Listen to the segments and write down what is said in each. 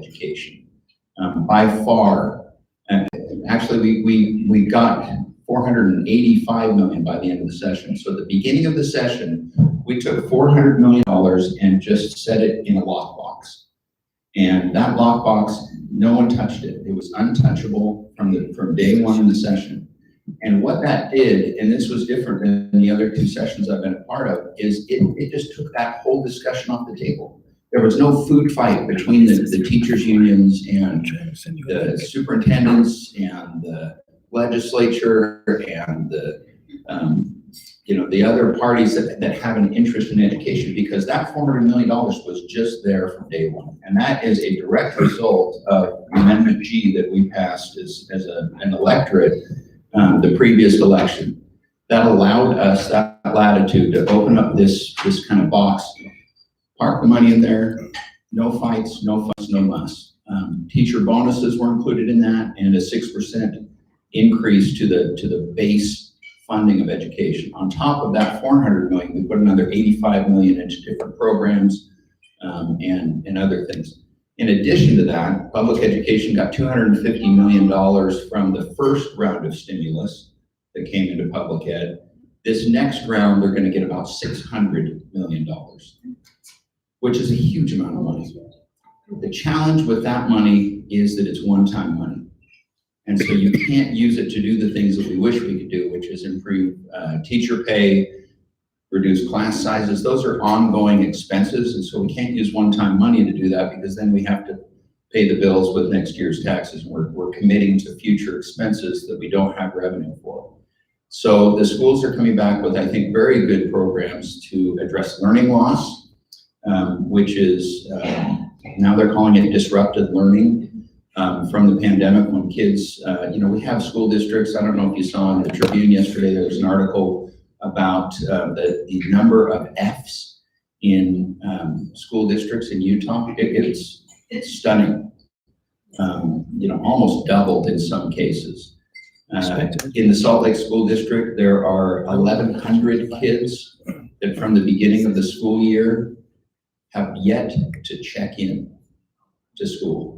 education. By far, actually we got 485 million by the end of the session. So at the beginning of the session, we took $400 million and just set it in a lockbox. And that lockbox, no one touched it. It was untouchable from day one in the session. And what that did, and this was different than the other two sessions I've been a part of, is it just took that whole discussion off the table. There was no food fight between the teachers' unions and the superintendents and the legislature and the the other parties that have an interest in education, because that $400 million was just there from day one. And that is a direct result of Amendment G that we passed as an electorate the previous election. That allowed us that latitude to open up this kind of box, park the money in there, no fights, no fuss, no muss. Teacher bonuses were included in that, and a 6% increase to the base funding of education. On top of that 400 million, we put another 85 million into different programs and other things. In addition to that, public education got $250 million from the first round of stimulus that came into public ed. This next round, they're going to get about $600 million, which is a huge amount of money. The challenge with that money is that it's one-time money. And so you can't use it to do the things that we wish we could do, which is improve teacher pay, reduce class sizes. Those are ongoing expenses. And so we can't use one-time money to do that, because then we have to pay the bills with next year's taxes. We're committing to future expenses that we don't have revenue for. So the schools are coming back with, I think, very good programs to address learning loss, which is, now they're calling it disrupted learning. From the pandemic, when kids, we have school districts. I don't know if you saw in the Tribune yesterday, there was an article about the number of Fs in school districts in Utah. It's stunning. Almost doubled in some cases. In the Salt Lake School District, there are 1,100 kids that from the beginning of the school year have yet to check in to school.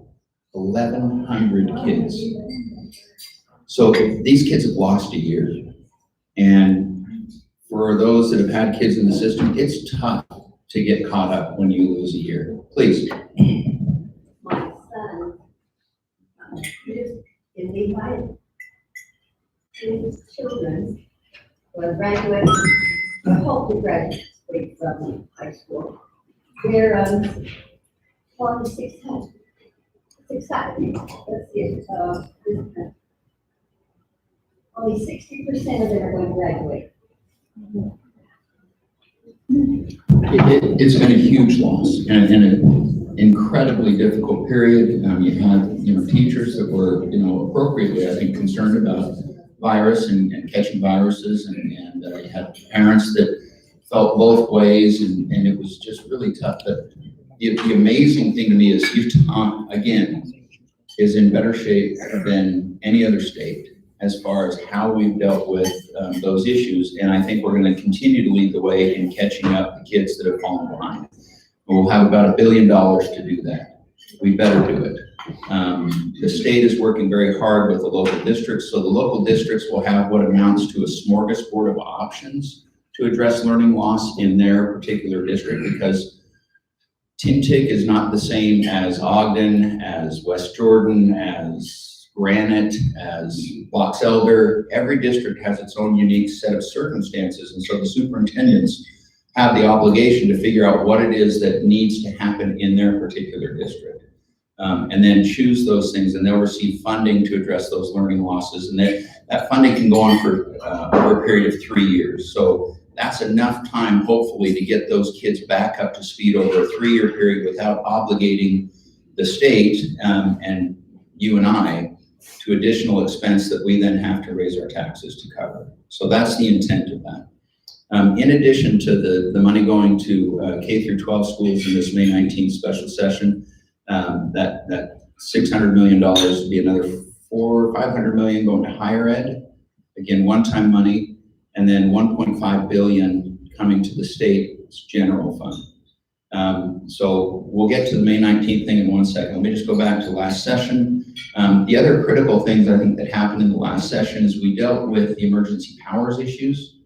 1,100 kids. So these kids have lost a year. And for those that have had kids in the system, it's tough to get caught up when you lose a year. Please. My son is invited his children who are graduating, or hope to graduate from high school. They're 4,600. Exciting. Let's see, only 60% of them are going to graduate. It's been a huge loss and an incredibly difficult period. You had teachers that were appropriately, I think, concerned about virus and catching viruses, and you had parents that felt both ways, and it was just really tough. But the amazing thing to me is Utah, again, is in better shape than any other state as far as how we've dealt with those issues. And I think we're going to continue to lead the way in catching up the kids that have fallen behind. We'll have about $1 billion to do that. We better do it. The state is working very hard with the local districts. So the local districts will have what amounts to a smorgasbord of options to address learning loss in their particular district, because Tintic is not the same as Ogden, as West Jordan, as Granite, as Box Elder. Every district has its own unique set of circumstances, and so the superintendents have the obligation to figure out what it is that needs to happen in their particular district, and then choose those things, and they'll receive funding to address those learning losses, and that funding can go on for over a period of 3 years. So that's enough time, hopefully, to get those kids back up to speed over a 3-year period without obligating the state and you and I to additional expense that we then have to raise our taxes to cover. So that's the intent of that. In addition to the money going to K through 12 schools in this May 19th special session, that $600 million would be another $500 million going to higher ed. Again, one-time money. And then $1.5 billion coming to the state's general fund. So we'll get to the May 19th thing in one second. Let me just go back to last session. The other critical things I think that happened in the last session is we dealt with the emergency powers issues.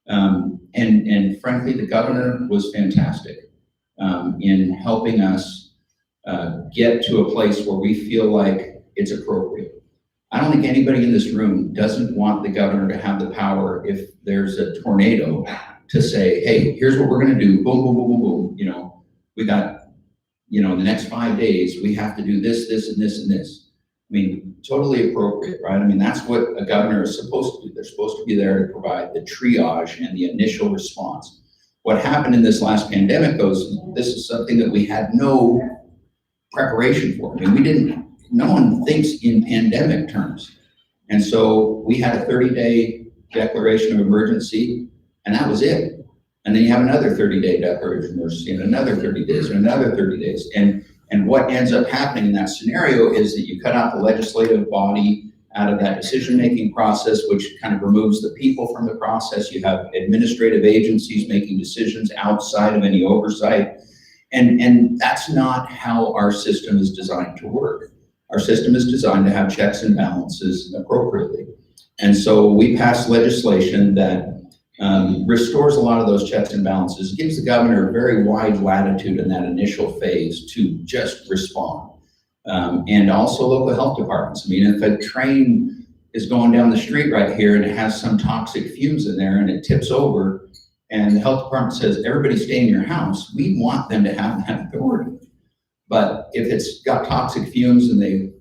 And frankly, the governor was fantastic in helping us get to a place where we feel like it's appropriate. I don't think anybody in this room doesn't want the governor to have the power if there's a tornado to say, hey, here's what we're going to do. Boom, boom, boom, boom, boom. You know, we got, you know, the next 5 days, we have to do this, this, and this, and this. I mean, totally appropriate, right? I mean, that's what a governor is supposed to do. They're supposed to be there to provide the triage and the initial response. What happened in this last pandemic, though, is this is something that we had no preparation for. I mean, no one thinks in pandemic terms. And so we had a 30-day declaration of emergency, and that was it. And then you have another 30-day declaration of emergency, and another 30 days, and another 30 days. And what ends up happening in that scenario is that you cut out the legislative body out of that decision-making process, which kind of removes the people from the process. You have administrative agencies making decisions outside of any oversight. And that's not how our system is designed to work. Our system is designed to have checks and balances appropriately. And so we passed legislation that restores a lot of those checks and balances, gives the governor a very wide latitude in that initial phase to just respond. And also local health departments. I mean, if a train is going down the street right here and it has some toxic fumes in there and it tips over, and the health department says, everybody stay in your house, we want them to have that authority. But if it's got toxic fumes and they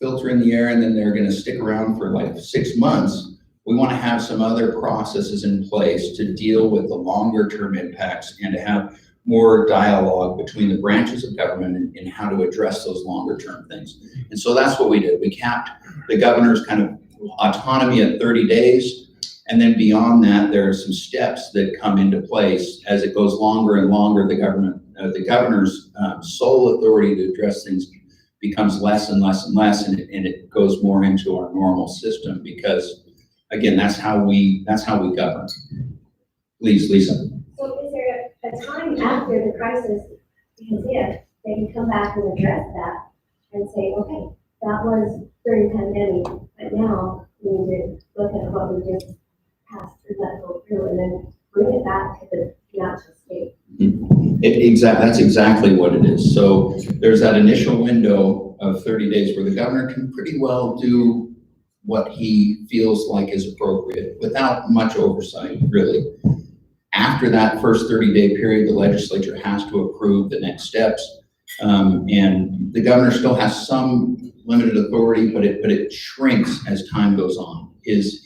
filter in the air and then they're going to stick around for like 6 months, we want to have some other processes in place to deal with the longer term impacts and to have more dialogue between the branches of government in how to address those longer term things. And so that's what we did. We capped the governor's kind of autonomy at 30 days. And then beyond that, there are some steps that come into place as it goes longer and longer. The governor's sole authority to address things becomes less and less and less, and it goes more into our normal system because, again, that's how we govern. Please, Lisa. So is there a time after the crisis, because if they can come back and address that and say, okay, that was during the pandemic, but now we need to look at what we just passed through, that go through, and then bring it back to the natural state. That's exactly what it is. So there's that initial window of 30 days where the governor can pretty well do what he feels like is appropriate without much oversight, really. After that first 30-day period, the legislature has to approve the next steps. And the governor still has some limited authority, but it shrinks as time goes on. His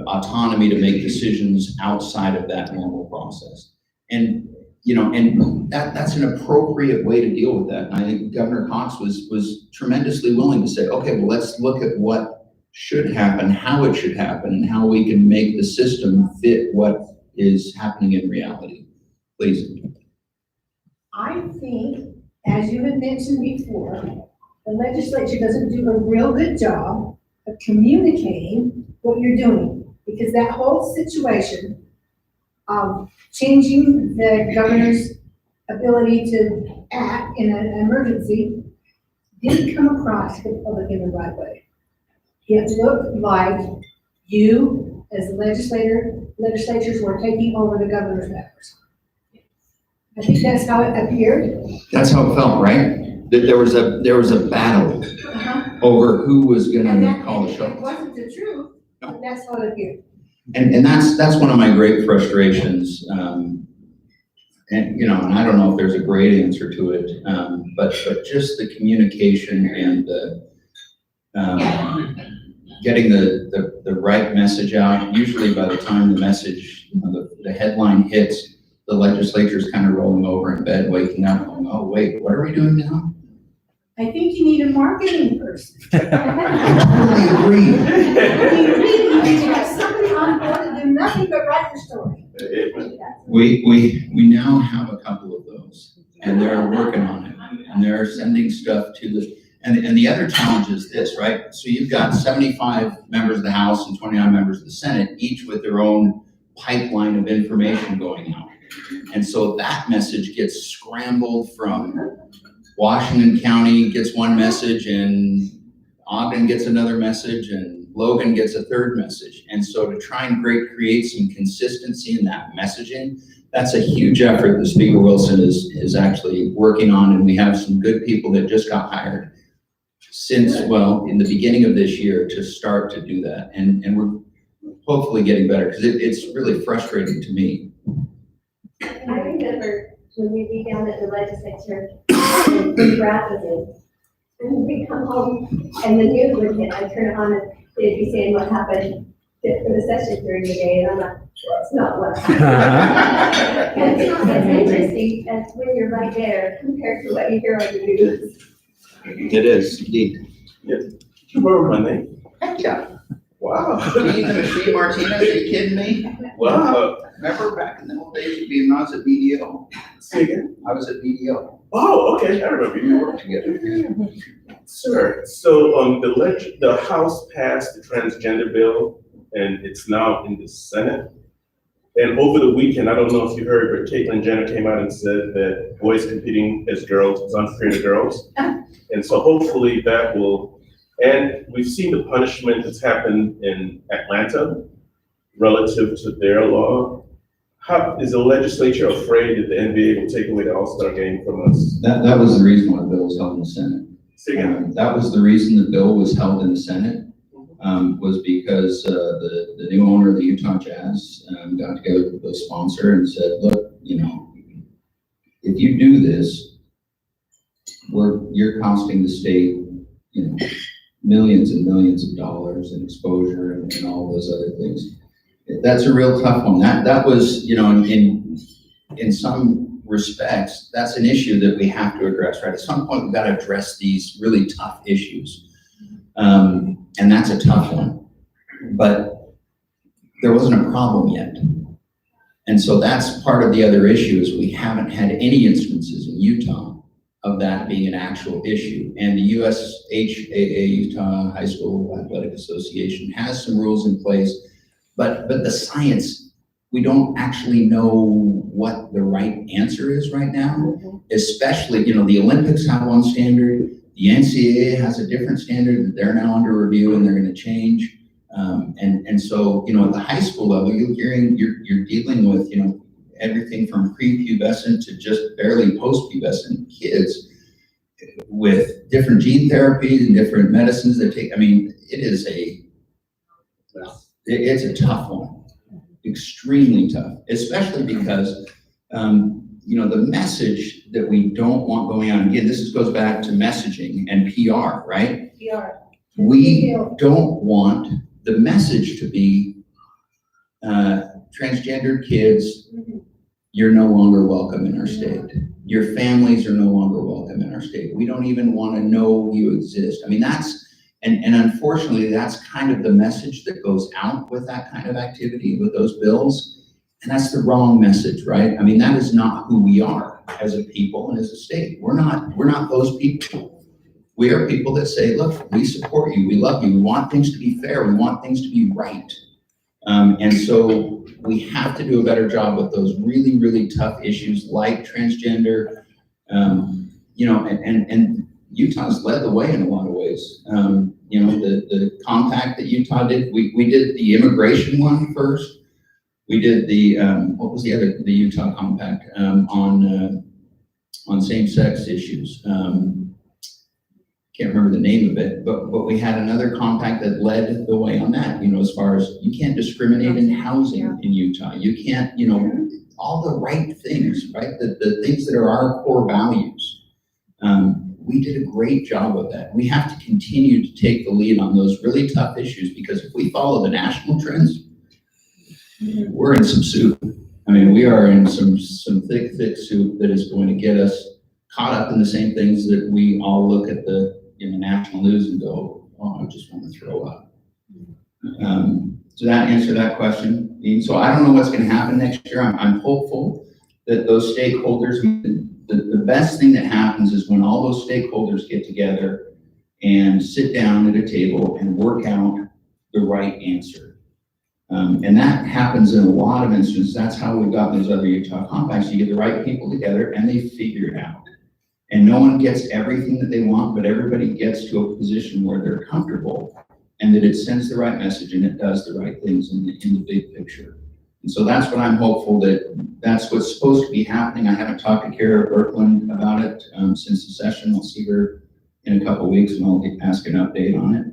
autonomy to make decisions outside of that normal process. And, you know, and that's an appropriate way to deal with that. And I think Governor Cox was tremendously willing to say, okay, well, let's look at what should happen, how it should happen, and how we can make the system fit what is happening in reality. Please. I think, as you had mentioned before, the legislature doesn't do a real good job of communicating what you're doing, because that whole situation of changing the governor's ability to act in an emergency didn't come across to the public in the right way. It looked like you, as the legislatures were taking over the governor's powers. I think that's how it appeared. That's how it felt, right? That there was a battle over who was going to call the shots. It wasn't the truth, but that's how it appeared. And that's one of my great frustrations. And you know, and I don't know if there's a great answer to it, but just the communication and the getting the right message out. Usually, by the time the message, you know, the headline hits, the legislature's kind of rolling over in bed, waking up, going, "Oh wait, what are we doing now?" I think you need a marketing person. I agree. You really need to have somebody on board to do nothing but write the story. We now have a couple of those, and they're working on it, and they're sending stuff to the. And the other challenge is this, right? So you've got 75 members of the House and 29 members of the Senate, each with their own pipeline of information going out. And so that message gets scrambled from Washington County gets one message and Ogden gets another message and Logan gets a third message. And so to try and create some consistency in that messaging, that's a huge effort that Speaker Wilson is actually working on. And we have some good people that just got hired since, well, in the beginning of this year to start to do that. And we're hopefully getting better because it's really frustrating to me. I remember when we'd be down at the legislature in Rapid, and we'd come home and the news would hit. I'd turn it on and they'd be saying what happened for the session during the day, and I'm like, that's not what happened. And it's not as interesting as when you're right there compared to what you hear on the news. It is indeed. Did you remember my name? Heck yeah. Wow. Gene the Machine Martinez, are you kidding me? Wow. Remember back in the old days of being, I was at BDO. Say again? I was at BDO. Oh, okay, I remember We you. worked together. Sir, so, the House passed the transgender bill, and it's now in the Senate. And over the weekend, I don't know if you heard, but Caitlyn Jenner came out and said that boys competing as girls is unfair to girls. And so hopefully that will, and we've seen the punishment that's happened in Atlanta relative to their law. How, is the legislature afraid that the NBA will take away the All-Star game from us? That was the reason why the bill was held in the Senate. Say again? That was the reason the bill was held in the Senate, was because the new owner of the Utah Jazz got together with the sponsor and said, look, you know, if you do this, you're costing the state, you know, millions and millions of dollars in exposure and all those other things. That's a real tough one. That was, you know, in some respects, that's an issue that we have to address, right? At some point, we've got to address these really tough issues. And that's a tough one. But there wasn't a problem yet. And so that's part of the other issue is we haven't had any instances in Utah of that being an actual issue. And the USHAA, Utah High School Athletic Association, has some rules in place. But the science, we don't actually know what the right answer is right now, especially, you know, the Olympics have one standard, the NCAA has a different standard that they're now under review and they're going to change. And so, you know, at the high school level, you're dealing with, you know, everything from prepubescent to just barely postpubescent kids with different gene therapies and different medicines they take. I mean, it's a tough one, extremely tough, especially because, you know, the message that we don't want going on, again, goes back to messaging and PR, right? PR. We don't want the message to be transgender kids, you're no longer welcome in our state. Your families are no longer welcome in our state. We don't even want to know you exist. I mean, and unfortunately, that's kind of the message that goes out with that kind of activity, with those bills. And that's the wrong message, right? I mean, that is not who we are as a people and as a state. We're not those people. We are people that say, look, we support you, we love you, we want things to be fair, we want things to be right. And so we have to do a better job with those really, really tough issues like transgender, you know, and Utah's led the way in a lot of ways. You know, the compact that Utah did, we did the immigration one first. We did the, what was the other, the Utah compact on same-sex issues. Can't remember the name of it, but we had another compact that led the way on that, you know, as far as you can't discriminate in housing in Utah. You can't, you know, all the right things, right? The things that are our core values. We did a great job of that. We have to continue to take the lead on those really tough issues because if we follow the national trends, we're in some soup. I mean, we are in some thick soup that is going to get us caught up in the same things that we all look at the national news and go, oh, I just want to throw up. So that answer that question. So I don't know what's going to happen next year. I'm hopeful that those stakeholders, the best thing that happens is when all those stakeholders get together and sit down at a table and work out the right answer. And that happens in a lot of instances. That's how we've got those other Utah compacts. You get the right people together and they figure it out. And no one gets everything that they want, but everybody gets to a position where they're comfortable and that it sends the right message and it does the right things in the big picture. And so that's what I'm hopeful that's what's supposed to be happening. I haven't talked to Kara Birkeland about it since the session. I'll see her in a couple of weeks and I'll ask an update on it.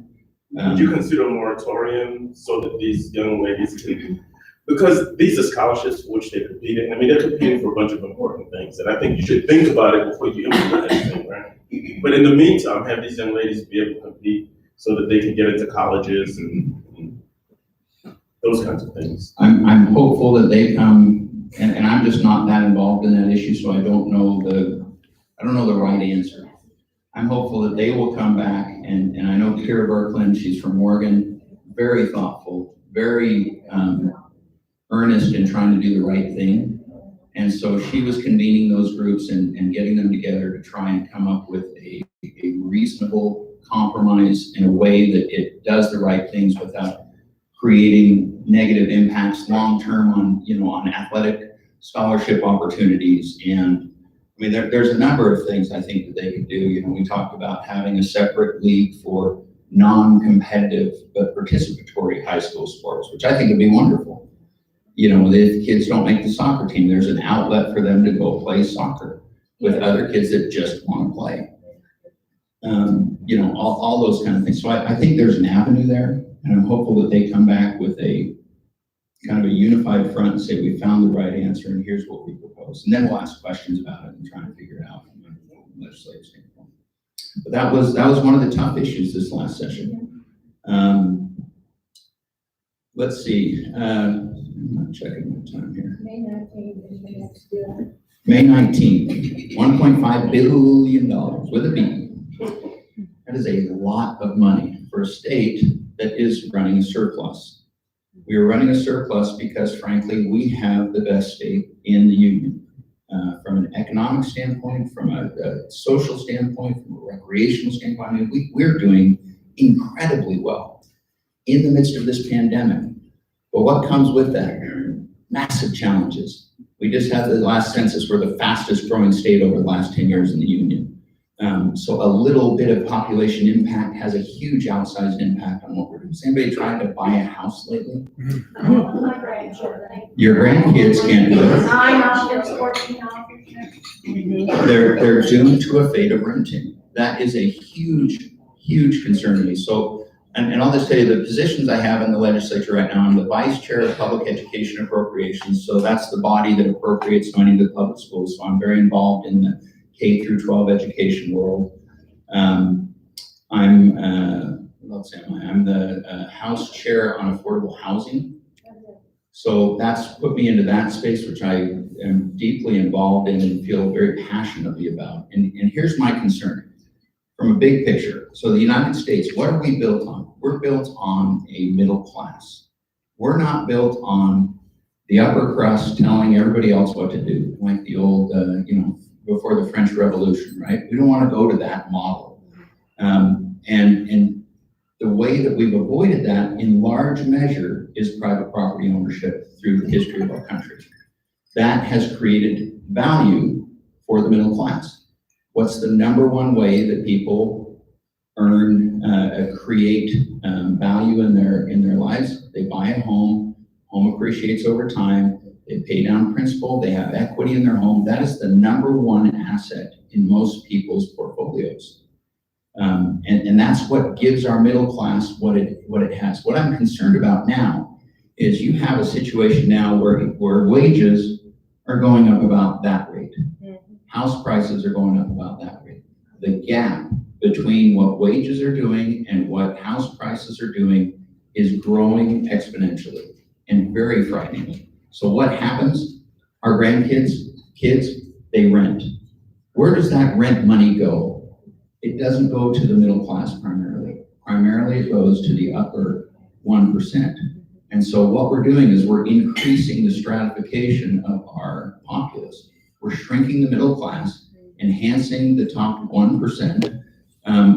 Would you consider a moratorium so that these young ladies can, because these are scholarships for which they're competing. I mean, they're competing for a bunch of important things, and I think you should think about it before you implement anything, right? But in the meantime, have these young ladies be able to compete so that they can get into colleges and those kinds of things. I'm hopeful that they come, and I'm just not that involved in that issue, so I don't know the right answer. I'm hopeful that they will come back, and I know Kira Birkeland, she's from Oregon, very thoughtful, very earnest in trying to do the right thing. And so she was convening those groups and getting them together to try and come up with a reasonable compromise in a way that it does the right things without creating negative impacts long-term on athletic scholarship opportunities. And I mean, there's a number of things I think that they could do. We talked about having a separate league for non-competitive but participatory high school sports, which I think would be wonderful. If kids don't make the soccer team, there's an outlet for them to go play soccer with other kids that just want to play. All those kind of things. So I think there's an avenue there, and I'm hopeful that they come back with a kind of a unified front and say, we found the right answer and here's what we propose. And then we'll ask questions about it and try and figure it out from a legislative standpoint. But that was one of the tough issues this last session. Let's see. I'm not checking my time here. May 19th is the next bill. May 19th, $1.5 billion with a B. That is a lot of money for a state that is running a surplus. We are running a surplus because, frankly, we have the best state in the union. From an economic standpoint, from a social standpoint, from a recreational standpoint, I mean, we're doing incredibly well in the midst of this pandemic. But what comes with that? Massive challenges. We just had the last census, we're the fastest growing state over the last 10 years in the union. So a little bit of population impact has a huge outsized impact on what we're doing. Is anybody trying to buy a house lately? My grandchildren. Your grandkids can't do it. 9 hours, 14 hours. They're doomed to a fate of renting. That is a huge, huge concern to me. So, and I'll just tell you, the positions I have in the legislature right now, I'm the vice chair of public education appropriations. So that's the body that appropriates money to the public schools. So I'm very involved in the K through 12 education world. I'm the House Chair on Affordable Housing. So that's put me into that space, which I am deeply involved in and feel very passionately about. And here's my concern from a big picture. So the United States, what are we built on? We're built on a middle class. We're not built on the upper crust telling everybody else what to do, like the old, before the French Revolution, right? We don't want to go to that model. And the way that we've avoided that in large measure is private property ownership through the history of our country. That has created value for the middle class. What's the number one way that people create value in their lives? They buy a home, home appreciates over time, they pay down principal, they have equity in their home. That is the number one asset in most people's portfolios. And that's what gives our middle class what it has. What I'm concerned about now is you have a situation now where wages are going up about that rate. House prices are going up about that rate. The gap between what wages are doing and what house prices are doing is growing exponentially and very frighteningly. So what happens? Our grandkids, they rent. Where does that rent money go? It doesn't go to the middle class primarily. Primarily it goes to the upper 1%. And so what we're doing is we're increasing the stratification of our populace. We're shrinking the middle class, enhancing the top 1%,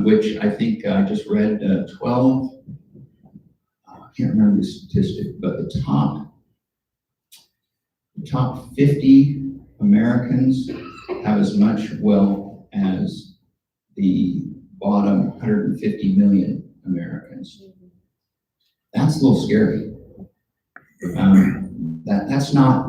which I think I just read 12 can't remember the statistic, but the top 50 Americans have as much wealth as the bottom 150 million Americans. That's a little scary. That's not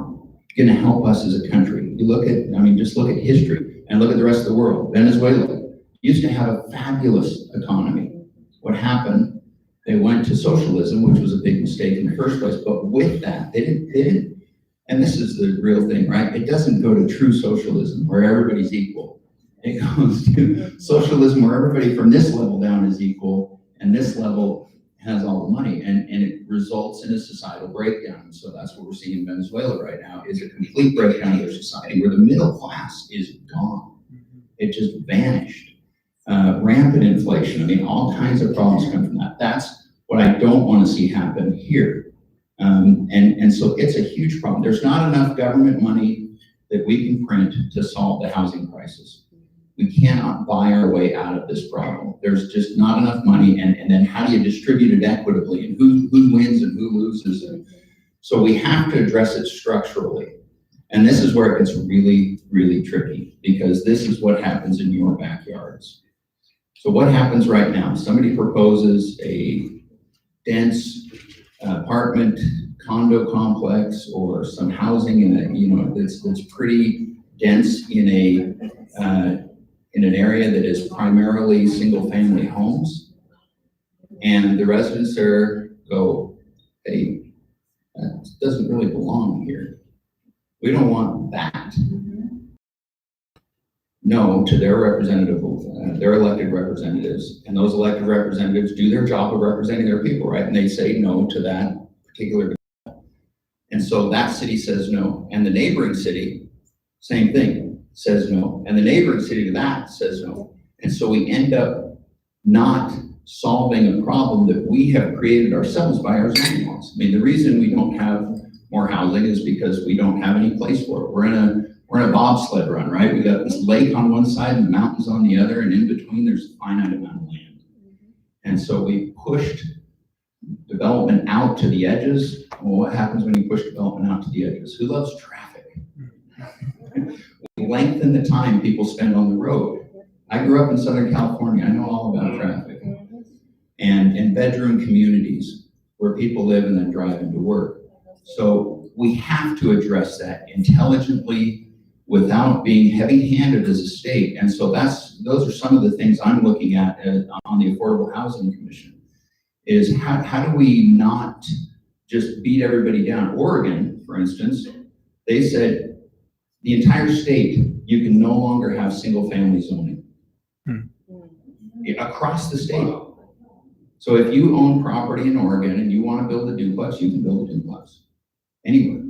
going to help us as a country. You look at, just look at history and look at the rest of the world. Venezuela used to have a fabulous economy. What happened? They went to socialism, which was a big mistake in the first place. But with that, they didn't, and this is the real thing, right? It doesn't go to true socialism where everybody's equal. It goes to socialism where everybody from this level down is equal and this level has all the money, and it results in a societal breakdown. So that's what we're seeing in Venezuela right now, is a complete breakdown of their society where the middle class is gone. It just vanished. Rampant inflation, all kinds of problems come from that. That's what I don't want to see happen here. And so it's a huge problem. There's not enough government money that we can print to solve the housing crisis. We cannot buy our way out of this problem. There's just not enough money, and then how do you distribute it equitably, and who wins and who loses? And so we have to address it structurally. And this is where it gets really, really tricky, because this is what happens in your backyards. So what happens right now? Somebody proposes a dense apartment condo complex or some housing in a, that's pretty dense in an area that is primarily single-family homes, and the residents there go, hey, that doesn't really belong here. We don't want that. No to their representative, their elected representatives, and those elected representatives do their job of representing their people, right? And they say no to that particular. And so that city says no, and the neighboring city, same thing, says no, and the neighboring city to that says no. And so we end up not solving a problem that we have created ourselves by our zoning laws. The reason we don't have more housing is because we don't have any place for it. We're in a bobsled run, right? We got this lake on one side and mountains on the other, and in between there's a finite amount of land. And so we pushed development out to the edges. Well, what happens when you push development out to the edges? Who loves traffic? We lengthen the time people spend on the road. I grew up in Southern California. I know all about traffic. And bedroom communities where people live and then drive into work. So we have to address that intelligently without being heavy-handed as a state. And so those are some of the things I'm looking at on the Affordable Housing Commission, is how do we not just beat everybody down? Oregon, for instance, they said the entire state, you can no longer have single-family zoning across the state. So if you own property in Oregon and you want to build a duplex, you can build a duplex anywhere.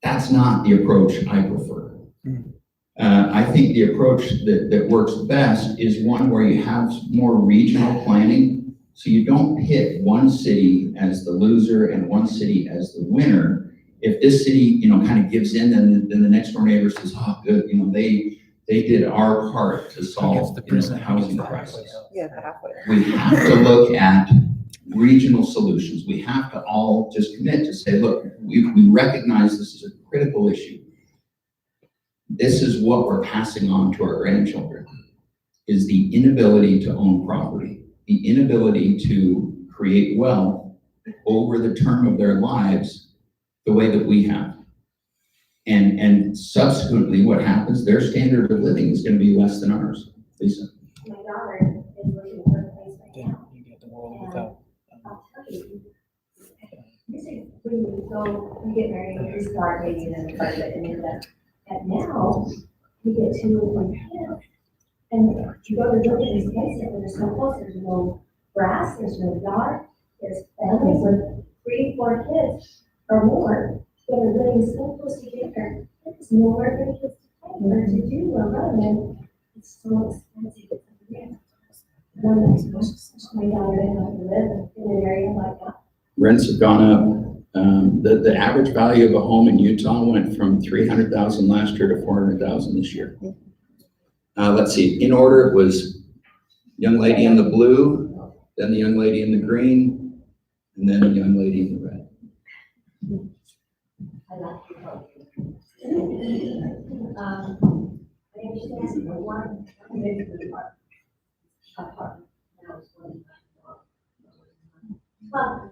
That's not the approach I prefer. I think the approach that works best is one where you have more regional planning, so you don't pit one city as the loser and one city as the winner. If this city, kind of gives in, then the next door neighbor says, oh, good, they did our part to solve the housing crisis. We have to look at regional solutions. We have to all just commit to say, look, we recognize this is a critical issue. This is what we're passing on to our grandchildren, is the inability to own property, the inability to create wealth over the term of their lives the way that we have. And subsequently what happens, their standard of living is going to be less than ours. Lisa? My daughter is looking for a place right now. You get the world without. I'll tell you, when you get married, you start making an apartment, and now you get 2 or 3 kids, and you go to look at these places, and there's no close, there's no grass, there's no yard, there's families with 3, 4 kids or more that are living so close together. There's nowhere for the kids to play or to do or run, and it's so expensive. My daughter didn't have to live in an area like that. Rents have gone up. The average value of a home in Utah went from $300,000 last year to $400,000 this year. Let's see, in order, it was young lady in the blue then the young lady in the green, and then the young lady in the red. I like your vote. I understand, but one, maybe the part. Well,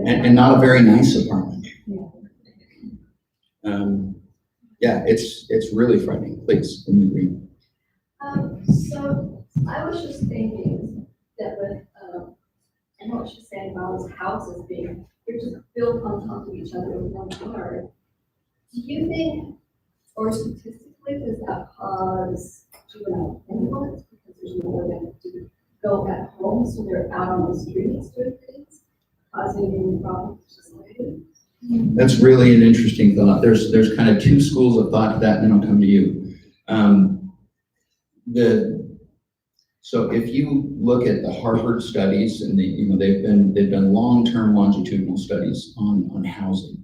And not a very nice apartment. Yeah, it's really frightening. Please, in the green. So I was just thinking that with, I know what she's saying about those houses being, they're just built on top of each other with no yard. Do you think, or statistically, does that cause juvenile influence because there's nowhere to go at home, so they're out on the streets doing things, causing any problems to society? That's really an interesting thought. There's kind of two schools of thought to that, and then I'll come to you. So if you look at the Harvard studies, and they've done long-term longitudinal studies on housing.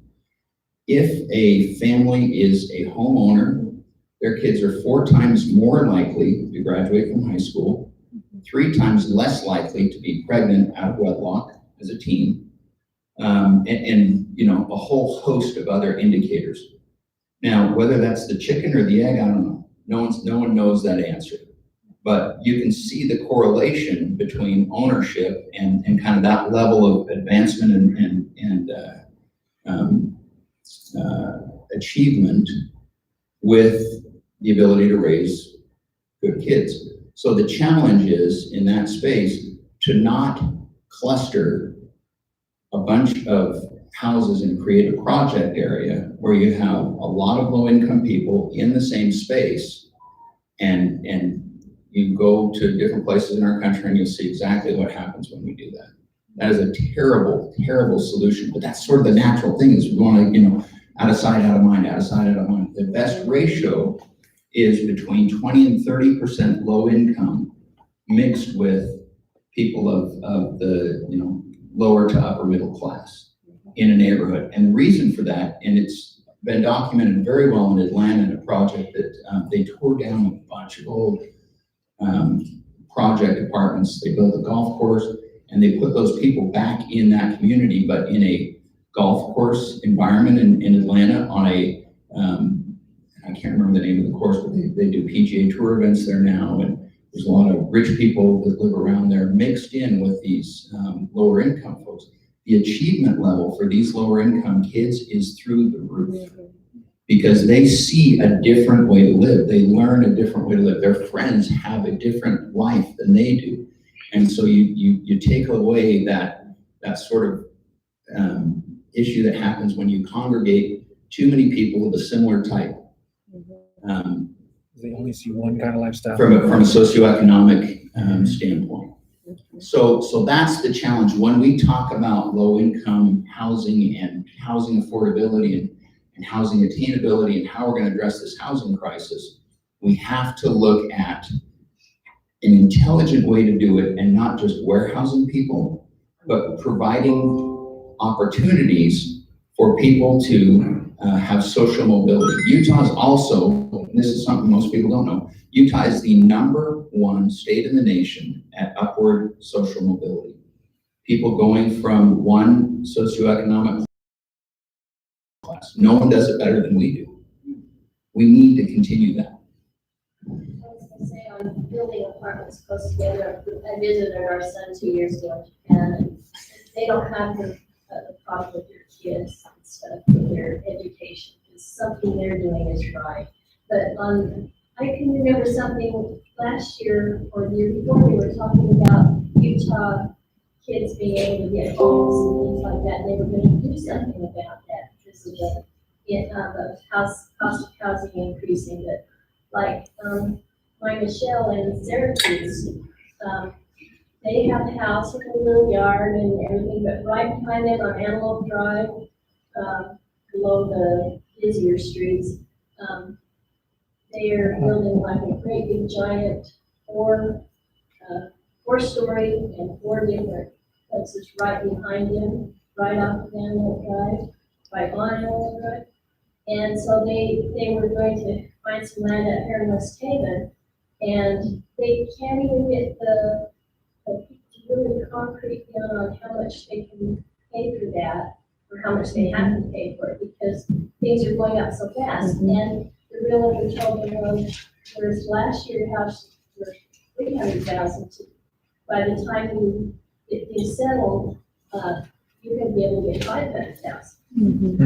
If a family is a homeowner, their kids are 4 times more likely to graduate from high school, 3 times less likely to be pregnant out of wedlock as a teen, and a whole host of other indicators. Now, whether that's the chicken or the egg, I don't know. No one knows that answer. But you can see the correlation between ownership and kind of that level of advancement and achievement with the ability to raise good kids. So the challenge is in that space to not cluster a bunch of houses and create a project area where you have a lot of low-income people in the same space, and you go to different places in our country and you'll see exactly what happens when we do that. That is a terrible, terrible solution, but that's sort of the natural thing is we want to, out of sight, out of mind, out of sight, out of mind. The best ratio is between 20 and 30% low income mixed with people of the, lower to upper middle class in a neighborhood. And the reason for that, and it's been documented very well in Atlanta in a project that they tore down a bunch of old project apartments. They built a golf course and they put those people back in that community, but in a golf course environment in Atlanta on a, I can't remember the name of the course, but they do PGA Tour events there now, and there's a lot of rich people that live around there mixed in with these lower income folks. The achievement level for these lower income kids is through the roof because they see a different way to live. They learn a different way to live. Their friends have a different life than they do. And so you take away that sort of issue that happens when you congregate too many people of a similar type. They only see one kind of lifestyle. From a socioeconomic standpoint. So that's the challenge. When we talk about low income housing and housing affordability and housing attainability and how we're going to address this housing crisis, we have to look at an intelligent way to do it and not just warehousing people, but providing opportunities for people to have social mobility. Utah is also, and this is something most people don't know, Utah is the #1 state in the nation at upward social mobility. People going from one socioeconomic class. No one does it better than we do. We need to continue that. I was gonna say on building apartments close together, I visited our son 2 years ago, and they don't have the problem with their kids and stuff, with their education, because something they're doing is right. But I can remember something last year or the year before, we were talking about Utah kids being able to get homes and things like that, and they were gonna do something about that because of the cost of housing increasing, but like, my Michelle in Syracuse, they have a house with a little yard and everything, but right behind them on Antelope Drive, below the busier streets, they are building like a great big giant four-story and 4 different places right behind them, right off of Antelope Drive, right on Antelope Drive. And so they were going to find some land out here in West Haven, And they can't even get the really concrete down on how much they can pay for that, or how much they have to pay for it, because things are going up so fast. And the realtor told me, well, whereas last year your house was 300,000, by the time you get things settled, you're gonna be able to get 500,000.